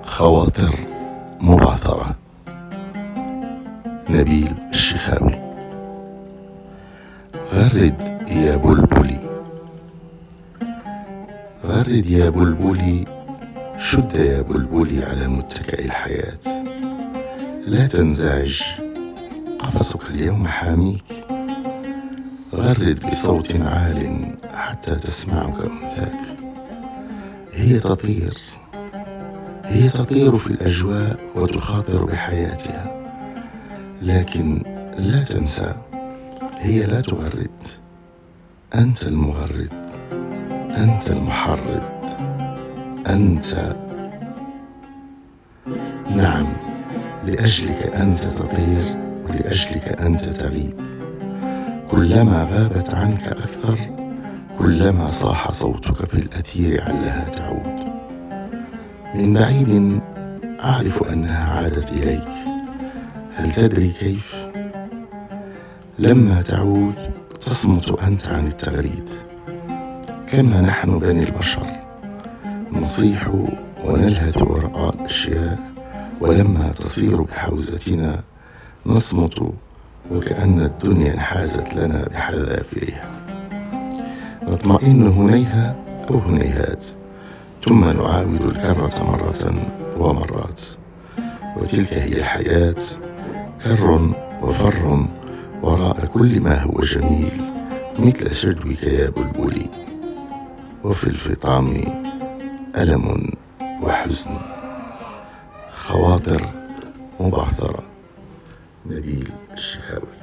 خواطر مبعثرة. نبيل الشيخاوي. غرد يا بلبلي، غرد يا بلبلي، شد يا بلبلي على متكئ الحياة، لا تنزعج، قفصك اليوم حاميك. غرد بصوت عال حتى تسمعك أنثاك. هي تطير، هي تطير في الأجواء وتخاطر بحياتها، لكن لا تنسى، هي لا تغرد، أنت المغرد، أنت المحرض، أنت. نعم، لأجلك أنت تطير، ولأجلك أنت تغيب. كلما غابت عنك أكثر، كلما صاح صوتك في الأثير علها تعود. من بعيد أعرف أنها عادت إليك، هل تدري كيف؟ لما تعود تصمت أنت عن التغريد. كما نحن بني البشر نصيح ونلهث وراء الأشياء، ولما تصير بحوزتنا نصمت وكأن الدنيا انحازت لنا بحذافيرها. نطمئن هنيها أو هنيهات، ثم نعاود الكرة مرة ومرات. وتلك هي الحياة، كر وفر وراء كل ما هو جميل، مثل شدوك يا بلبلي، وفي الفطام ألم وحزن. خواطر مبعثرة. نبيل الشيخاوي.